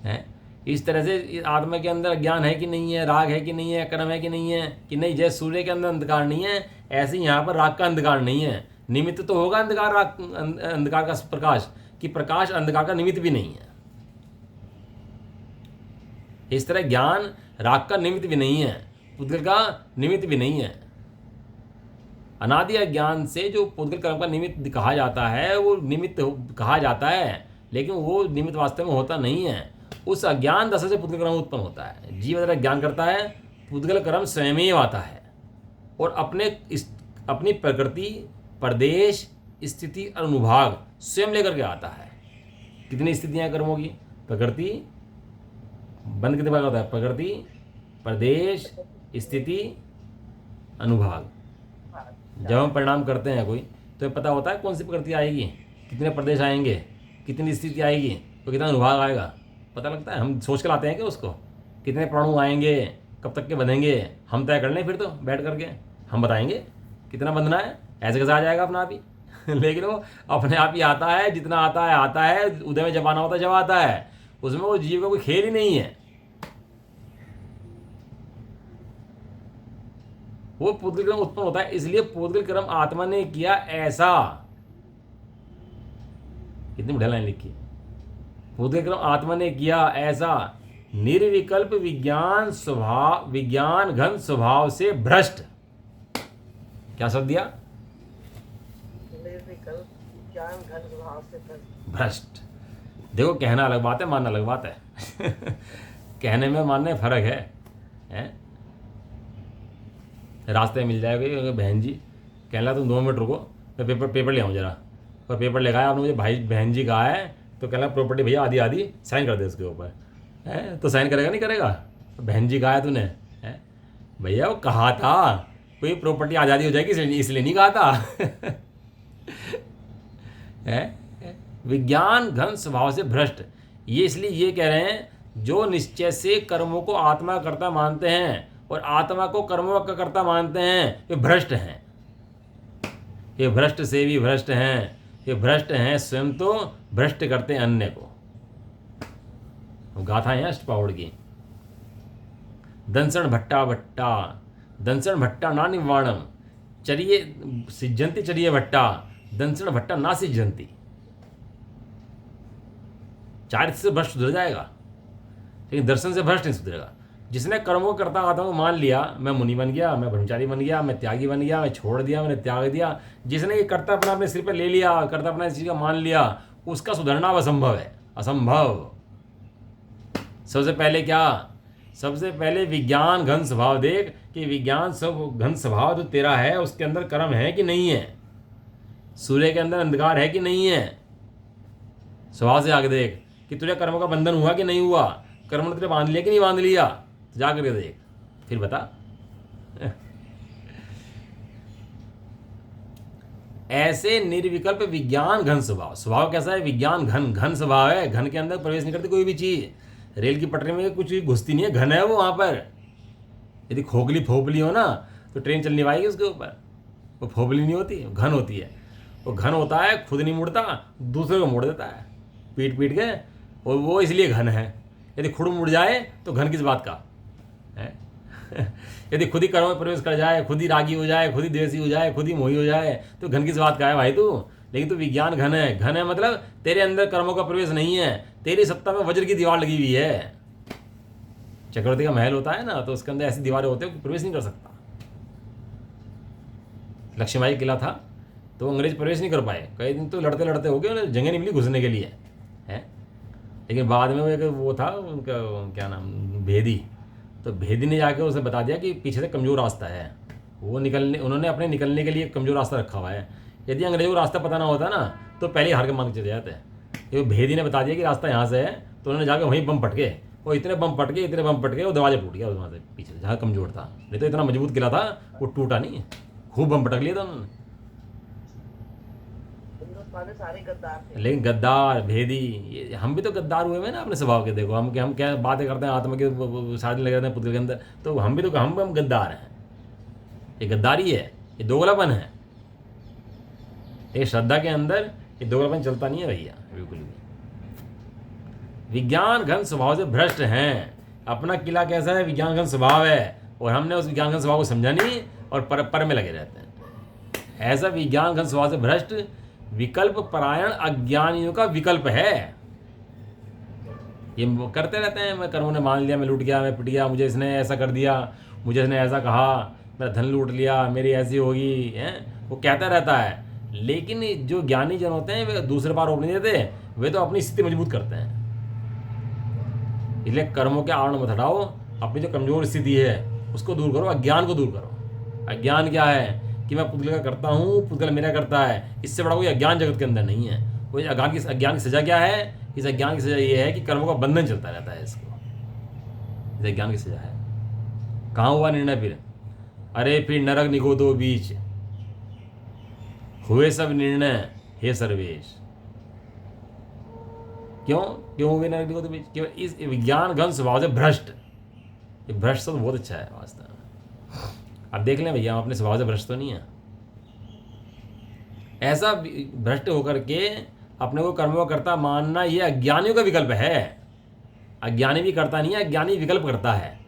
है इस तरह से आत्मा के अंदर ज्ञान है कि नहीं है, राग है कि नहीं है, कर्म है कि नहीं है, कि नहीं जैसे सूर्य के अंदर अंधकार नहीं है ऐसे यहाँ पर राग का अंधकार नहीं है। निमित्त तो होगा अंधकार, राग अंधकार का प्रकाश, कि प्रकाश अंधकार का निमित्त भी नहीं है। इस तरह ज्ञान राग का निमित्त भी नहीं है, पुद्गल का निमित्त भी नहीं है। अनादि अज्ञान से जो पुद्गल कर्म का निमित्त कहा जाता है वो निमित्त कहा जाता है, लेकिन वो निमित्त वास्तव में होता नहीं है। उस अज्ञान दशा से पुद्गल कर्म उत्पन्न होता है। जीव अगर ज्ञान करता है पुद्गल कर्म स्वयं ही आता है और अपनी प्रकृति, प्रदेश, स्थिति, अनुभाग स्वयं लेकर के आता है। कितनी स्थितियां कर्मों की? प्रकृति, बंद कितने भाग होता है? प्रकृति, प्रदेश, स्थिति, अनुभाग। जब हम परिणाम करते हैं कोई तो पता होता है कौन सी प्रकृति आएगी, कितने प्रदेश आएंगे, कितनी स्थिति आएगी, तो कितना अनुभाग आएगा, पता लगता है। हम सोच कर लाते हैं कि उसको कितने प्राणु आएंगे, कब तक के बंधेंगे, हम तय कर लें फिर तो बैठ करके हम बताएंगे कितना बंधना है, ऐसे कैसे आ जाएगा अपना आप ही। लेकिन वो अपने आप ही आता है, जितना आता है उदय में जब आना होता है जब आता है, उसमें वो जीव का कोई खेल ही नहीं है। वो पुद्गल कर्म उत्पन्न होता है, इसलिए पुद्गल कर्म आत्मा ने किया ऐसा। कितनी बढ़िया लाइन लिखी, पुद्गल कर्म आत्मा ने किया ऐसा निर्विकल्प विज्ञान स्वभाव, विज्ञान घन स्वभाव से भ्रष्ट। क्या शब्द दिया? निर्विकल्प विज्ञान घन स्वभाव से भ्रष्ट। देखो कहना अलग बात है, मानना अलग बात है। कहने में मानने में फर्क है, हैं? रास्ते में मिल जाएगा बहन जी, कहने लगा तुम 2 मिनट रुको, मैं पेपर ले आऊँ जरा, और पेपर ले आया, आपने मुझे भाई बहन जी कहा है, तो कहना प्रॉपर्टी भैया आधी आधी साइन कर दे उसके ऊपर, है तो साइन करेगा नहीं करेगा? बहन जी कहा है तूने, है भैया वो कहा था कोई प्रॉपर्टी आज़ादी हो जाएगी इसलिए नहीं कहा था। है विज्ञान घन स्वभाव से भ्रष्ट, ये इसलिए ये कह रहे हैं जो निश्चय से कर्मों को आत्मा कर्ता मानते हैं और आत्मा को कर्मों का कर्ता मानते हैं, ये भ्रष्ट हैं, ये भ्रष्ट से भी भ्रष्ट हैं, ये भ्रष्ट हैं, स्वयं तो भ्रष्ट करते हैं अन्य को। गाथा है अष्टपावड़ की। दंसण भट्टा भट्टा, दंसण भट्टा ना निवारणम, चरिए सिज्जंती चरिए भट्टा, दंसण भट्टा ना सिज्जंती। चारित्र से भ्रष्ट सुधर जाएगा, लेकिन दर्शन से भ्रष्ट नहीं सुधरेगा। जिसने कर्मों को करता आता को मान लिया, मैं मुनि बन गया, मैं ब्रह्मचारी बन गया, मैं त्यागी बन गया, मैं छोड़ दिया, मैंने त्याग दिया, जिसने ये कर्ता अपना अपने सिर पे ले लिया, कर्ता अपना इस चीज़ का मान लिया, उसका सुधरना अब असंभव है, असंभव। सबसे पहले क्या, सबसे पहले विज्ञान घन स्वभाव देख कि विज्ञान सब घन स्वभाव जो तेरा है उसके अंदर कर्म है कि नहीं है, सूर्य के अंदर अंधकार है कि नहीं है। स्वभाव से आगे देख कि तुझे कर्म का बंधन हुआ कि नहीं हुआ, कर्म ने तुझे बांध लिया कि नहीं बांध लिया, तो जा करके देख, फिर बता। ऐसे निर्विकल्प विज्ञान घन स्वभाव, स्वभाव कैसा है, विज्ञान घन, घन स्वभाव है, घन के अंदर प्रवेश नहीं करती कोई भी चीज। रेल की पटरी में कुछ घुसती नहीं है, घन है वो। वहां पर यदि खोखली फोपली हो ना तो ट्रेन चल नहीं पाएगी उसके ऊपर, वो फोपली नहीं होती, घन होती है। वो घन होता है, खुद नहीं मुड़ता, दूसरे को मोड़ देता है पीट पीट के, और वो इसलिए घन है। यदि खुद मुड़ जाए तो घन किस बात का है? यदि खुद ही कर्म में प्रवेश कर जाए, खुद ही रागी हो जाए, खुद ही द्वेषी हो जाए, खुद ही मोही हो जाए, तो घन किस बात का है भाई तू? लेकिन तू विज्ञान घन है, घन है मतलब तेरे अंदर कर्मों का प्रवेश नहीं है, तेरी सत्ता में वज्र की दीवार लगी हुई है। चक्रवर्ती का महल होता है ना, तो उसके अंदर ऐसी दीवारें होती है कि प्रवेश नहीं कर सकता। लक्ष्मीबाई किला था तो अंग्रेज प्रवेश नहीं कर पाए, कई दिन तो लड़ते लड़ते हो गए, जगह नहीं मिली घुसने के लिए, है। लेकिन बाद में वो था उनका क्या नाम, भेदी, तो भेदी ने जाके उसे बता दिया कि पीछे से कमज़ोर रास्ता है, वो उन्होंने अपने निकलने के लिए कमज़ोर रास्ता रखा हुआ है। यदि अंग्रेजों को रास्ता पता ना होता ना तो पहले ही हार के मान के चले जाते हैं। ये भेदी ने बता दिया कि रास्ता यहाँ से है, तो उन्होंने जाकर वहीं बम पटके, वो इतने बम पटके वो दरवाजा टूट गया वहाँ से पीछे से, जहाँ कमज़ोर था। नहीं तो इतना मजबूत किला था, वो टूटा नहीं, खूब बम पटक लिया था उन्होंने। सारे गद्दार थे। लेकिन गद्दार भेदी, हम भी तो गद्दार हुए हैं ना अपने स्वभाव के। देखो हम क्या बातें करते हैं आत्मा के शादी लगे रहते हैं पुत्र के अंदर, तो हम भी तो हम गद्दार हैं। ये गद्दारी है, ये दोगलापन है। ये श्रद्धा के अंदर ये दोगलापन चलता नहीं है भैया, बिल्कुल भी। विज्ञान घन स्वभाव से भ्रष्ट हैं। अपना किला कैसा है, विज्ञान घन स्वभाव है, और हमने उस विज्ञान घन स्वभाव को समझा नहीं और पर में लगे रहते हैं। ऐसा विज्ञान घन स्वभाव से भ्रष्ट विकल्प परायण अज्ञानियों का विकल्प है। ये करते रहते हैं, मैं कर्मों ने मान लिया, मैं लूट गया, मैं पिट गया, मुझे इसने ऐसा कर दिया, मुझे इसने ऐसा कहा, मेरा धन लूट लिया, मेरी ऐसी होगी, है, वो कहता रहता है। लेकिन जो ज्ञानी जन होते हैं वे दूसरे बार रोक नहीं देते, वे तो अपनी स्थिति मजबूत करते हैं। इसलिए कर्मों के आवरण मत हटाओ, अपनी जो कमजोर स्थिति है उसको दूर करो, अज्ञान को दूर करो। अज्ञान क्या है कि मैं पुतले का करता हूँ, पुतला मेरा करता है, इससे बड़ा कोई अज्ञान जगत के अंदर नहीं है। कोई अज्ञान की सजा क्या है? इस अज्ञान की सजा ये है कि कर्मों का बंधन चलता रहता है। इसको इस अज्ञान की सजा है। कहाँ हुआ निर्णय फिर? अरे फिर नरक निगोदो बीच हुए सब निर्णय हे सर्वेश। क्यों हुए नरक निगोदो बीच? केवल इस विज्ञान घन स्वभाव से भ्रष्ट। ये भ्रष्ट तो बहुत अच्छा है वास्तव में। अब देख लें भैया, हम अपने स्वभाव से भ्रष्ट तो नहीं है। ऐसा भ्रष्ट होकर के अपने को कर्मों करता मानना, ये अज्ञानियों का विकल्प है। अज्ञानी भी करता नहीं है, अज्ञानी विकल्प करता है।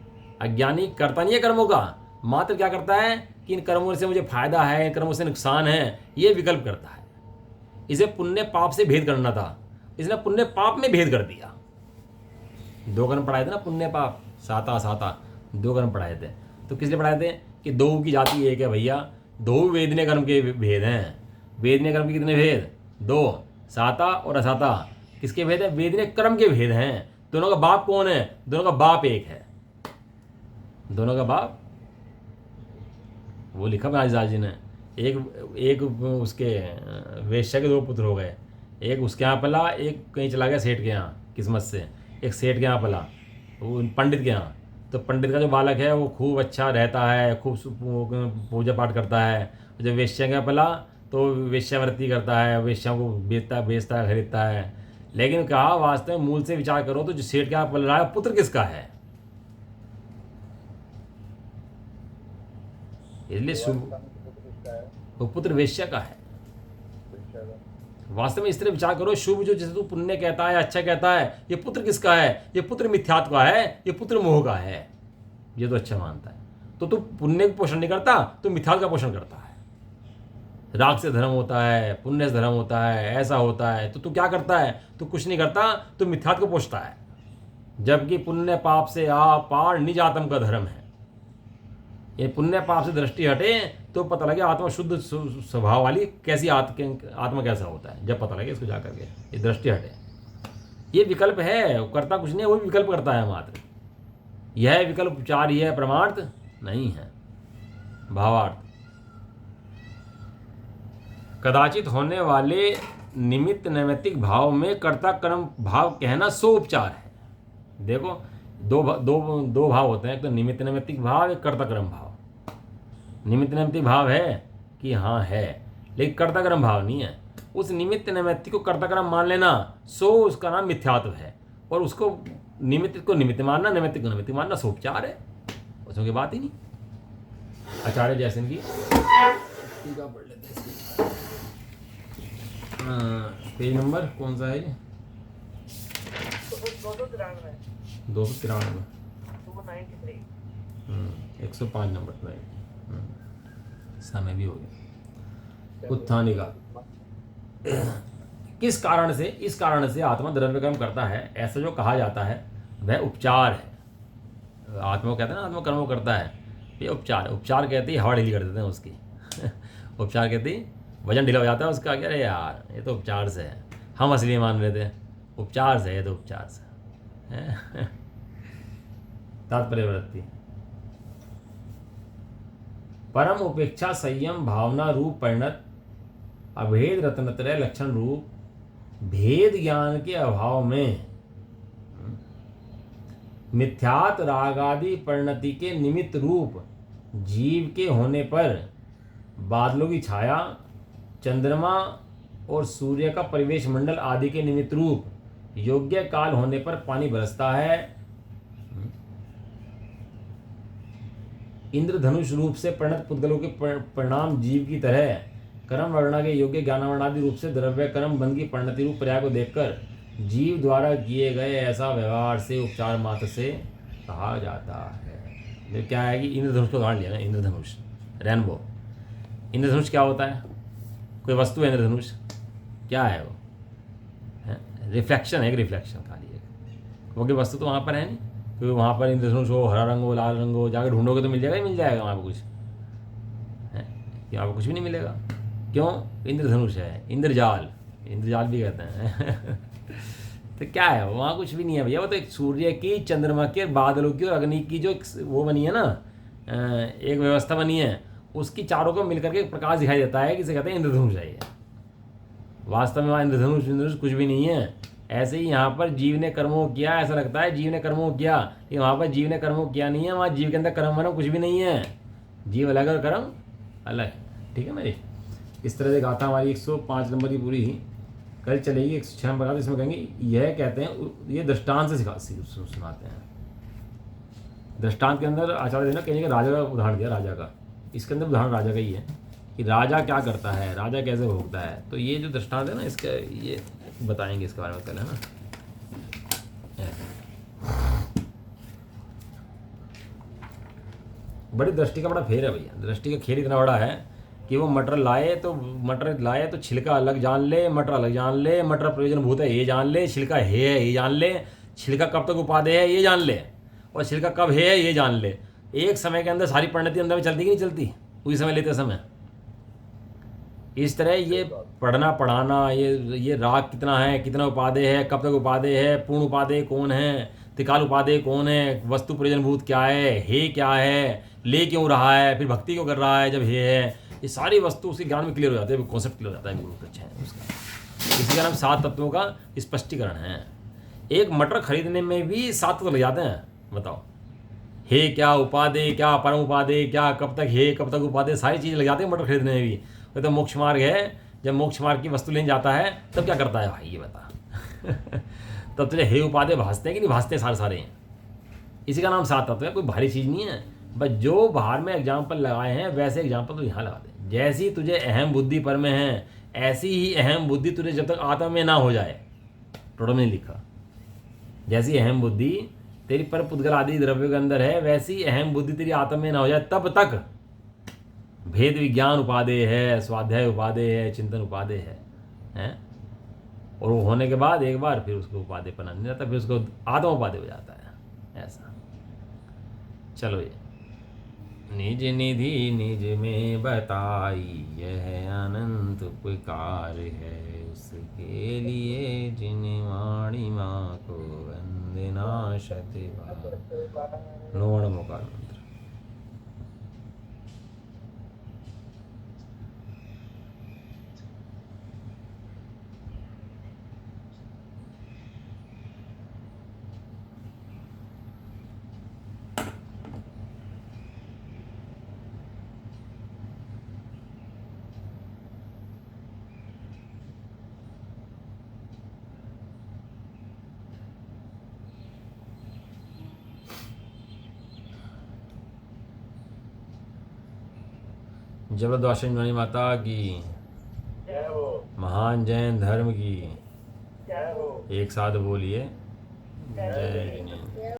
अज्ञानी करता नहीं है कर्मों का, मात्र क्या करता है कि इन कर्मों से मुझे फायदा है, इन कर्मों से नुकसान है, ये विकल्प करता है। इसे पुण्य पाप से भेद करना था, इसने पुण्य पाप में भेद कर दिया। 2 कर्म पढ़ाए थे ना, पुण्य पाप, साता 2 कर्म पढ़ाए थे। तो किस लिए पढ़ाए थे कि 2 की जाति एक है भैया, 2 वेदनीय कर्म के भेद हैं। वेदनीय कर्म के कितने भेद? 2, साता और असाता। किसके भेद है? वेद ने कर्म के भेद हैं। दोनों का बाप कौन है? दोनों का बाप एक है। दोनों का बाप वो लिखा महाराज जी ने। एक उसके वेश्या के 2 पुत्र हो गए। एक उसके यहाँ पला, एक कहीं चला गया सेठ के यहाँ किस्मत से। एक सेठ के यहाँ पला, वो पंडित के यहाँ। तो पंडित का जो बालक है वो खूब अच्छा रहता है, खूब पूजा पाठ करता है। जब वेश्या के यहाँ पला तो वेश्यावृत्ति करता है, वेश्याओं को बेचता है, खरीदता है। लेकिन कहा वास्तव में मूल से विचार करो तो जो सेठ के यहाँ पल रहा है पुत्र किसका है? इसलिए शुभ वो पुत्र वेश्या का है। वास्तव में इस तरह विचार करो, शुभ जो जैसे तू पुण्य कहता है, अच्छा कहता है, ये पुत्र किसका है? ये पुत्र मिथ्यात्व का है, ये पुत्र मोह का है। ये तो अच्छा मानता है तो तू पुण्य का पोषण नहीं करता, तो मिथ्यात्व का पोषण करता है। राग से धर्म होता है, पुण्य से धर्म होता है, ऐसा होता है। तो तू क्या करता है? तू कुछ नहीं करता, तो मिथ्यात्व को पोषता है। जबकि पुण्य पाप से पार निज आत्म का धर्म है। ये पुण्य पाप से दृष्टि हटे तो पता लगे आत्मा शुद्ध स्वभाव वाली कैसी आत्मा कैसा होता है। जब पता लगे इसको जाकर के, ये दृष्टि हटे। ये विकल्प है, करता कुछ नहीं, वो विकल्प करता है मात्र। यह विकल्प उपचार ही है, प्रमाणार्थ नहीं है। भावार्थ कदाचित होने वाले निमित्त नैमित्तिक भाव में कर्ता कर्म भाव कहना सो उपचार है। देखो दो भाव होते हैं, एक तो निमित्त नैमित्तिक भाव, एक कर्ता कर्म भाव। निमित्त नैमित्तिक भाव है कि हाँ है, लेकिन कर्ता कर्म भाव नहीं है। उस निमित्त नैमित्तिक को कर्ता कर्म मान लेना सो उसका नाम मिथ्यात्व है। और उसको निमित्त को निमित्त मानना, नैमित्तिक को निमित्त मानना सो उपचार है। उसमें की बात ही नहीं। आचार्य जैसन की पढ़ लेते हैं। पेज नंबर कौन सा है ये? 293 105 नंबर। समय भी हो गया। उत्थानिका किस कारण से? इस कारण से आत्मा द्रव्य कर्म करता है, ऐसा जो कहा जाता है वह उपचार है। आत्मा को कहते हैं ना, आत्मा कर्म करता है, ये उपचार। उपचार कहते ही हवा ढीली कर देते हैं उसकी। उपचार कहते ही वजन ढीला हो जाता है उसका। अरे यार ये तो उपचार से है, हम असली मान लेते हैं उपचार से, ये तो उपचार से। तात्पर्य वृत्ति परम उपेक्षा संयम भावना रूप परिणत अभेद रत्नत्रय लक्षण रूप भेद ज्ञान के अभाव में मिथ्यात रागादि परिणति के निमित्त रूप जीव के होने पर बादलों की छाया, चंद्रमा और सूर्य का परिवेश मंडल आदि के निमित्त रूप योग्य काल होने पर पानी बरसता है। इंद्रधनुष रूप से परिणत पुद्गलों के परिणाम जीव की तरह कर्म वर्णा के योग्य ज्ञानवर्णादि रूप से द्रव्य कर्म बंध की परिणति रूप पर्याय को देखकर जीव द्वारा किए गए ऐसा व्यवहार से उपचार मात्र से कहा जाता है। ये क्या है कि इंद्रधनुष को उदाहरण लिया ना, इंद्रधनुष रेनबो। इंद्रधनुष क्या होता है? कोई वस्तु है इंद्रधनुष, क्या है वो? रिफ्लेक्शन है, एक रिफ्लेक्शन खाली है। वो की वस्तु तो वहाँ पर है नहीं, क्योंकि वहाँ पर इंद्रधनुष हो, हरा रंग हो, लाल रंग हो, जाकर ढूंढोगे तो मिल जाएगा ही मिल जाएगा वहाँ पर कुछ है, यहाँ पर कुछ भी नहीं मिलेगा। क्यों? इंद्रधनुष है, इंद्रजाल, इंद्रजाल भी कहते हैं। तो क्या है वहाँ? कुछ भी नहीं है भैया। वो तो एक सूर्य की, चंद्रमा के, बादलों की और अग्नि की जो वो बनी है ना, एक व्यवस्था बनी है, उसकी चारों को मिलकर के प्रकाश दिखाई देता है, किसे कहते हैं इंद्रधनुष है ये। वास्तव में वहाँ इंद्रधनुष कुछ भी नहीं है। ऐसे ही यहाँ पर जीव ने कर्मों किया, ऐसा लगता है जीव ने कर्मों किया, कि वहाँ पर जीव ने कर्मों किया नहीं है। वहाँ जीव के अंदर कर्म वरम कुछ भी नहीं है। जीव अलग और कर्म अलग, ठीक है ना जी। इस तरह से गाथा हमारी 105 नंबर की पूरी ही कल चलेगी। 106 नंबर गाथा इसमें कहेंगे, यह कहते हैं, ये दृष्टांत से सुनाते हैं। दृष्टांत के अंदर आचार्य ने कहीं राजा का उदाहरण दिया, राजा का। इसके अंदर उदाहरण राजा का ही है कि राजा क्या करता है, राजा कैसे भोगता है। तो ये जो दृष्टांत है ना, इसका ये बताएंगे इसके बारे में कल, है ना। बड़ी दृष्टि का बड़ा फेर है भैया। दृष्टि का खेल इतना बड़ा है कि वो मटर लाए तो छिलका अलग जान ले, मटर अलग जान ले, मटर प्रयोजन भूत है ये जान ले, छिलका है ये जान ले, छिलका कब तक उपादेय है ये जान ले, और छिलका कब है ये जान ले। एक समय के अंदर सारी परिणति अंदर में चलती कि नहीं चलती, उसी समय लेते समय। इस तरह ये पढ़ना पढ़ाना, ये राग कितना है, कितना उपादेय है, कब तक उपादेय है, पूर्ण उपादेय कौन है, त्रिकाल उपादेय कौन है, वस्तु प्रयोजनभूत क्या है, हे क्या है, ले क्यों रहा है, फिर भक्ति क्यों कर रहा है जब हे है, ये सारी वस्तु उसके ज्ञान में क्लियर हो जाते हैं, कॉन्सेप्ट क्लियर हो जाता है बिल्कुल अच्छा है उसका। इसी का नाम 7 तत्वों का स्पष्टीकरण है। एक मटर खरीदने में भी 7 तत्व लग जाते हैं, बताओ। हे क्या, उपादेय क्या, परम उपादेय क्या, कब तक हे, कब तक उपादेय, सारी चीज़ें लग जाती हैं मटर खरीदने में भी। तो मोक्ष मार्ग है, जब मोक्ष मार्ग की वस्तु लेने जाता है तब क्या करता है भाई, ये बता। तब तुझे हे उपादेय भासते हैं कि नहीं भासते, सारे हैं। इसी का नाम 7 तत्व है, कोई भारी चीज़ नहीं है। बस जो बाहर में एग्जाम्पल लगाए हैं वैसे एग्जाम्पल तो यहाँ लगा दे। जैसी तुझे अहम बुद्धि पर में है, ऐसी ही अहम बुद्धि तुझे जब तक आत्मा में ना हो जाए, टोटल में लिखा, जैसी अहम बुद्धि तेरी पर पुद्गल आदि द्रव्य के अंदर है, वैसी अहम बुद्धि तेरी आत्मा में ना हो जाए तब तक भेद विज्ञान उपादेय है, स्वाध्याय उपादेय है, चिंतन उपादेय है? और वो होने के बाद एक बार फिर उसको उपादेय पना नहीं जाता, फिर उसको आत्मा उपादेय हो जाता है। ऐसा चलो, ये निज निधि निज में बताई, यह अनंत उपकार है उसके लिए, जिन वाणी माँ को वंदना शतबार। 9वां मुकार मंत्र। जबरदस्त वाणी माता की, महान जैन धर्म की, एक साथ बोलिए जय।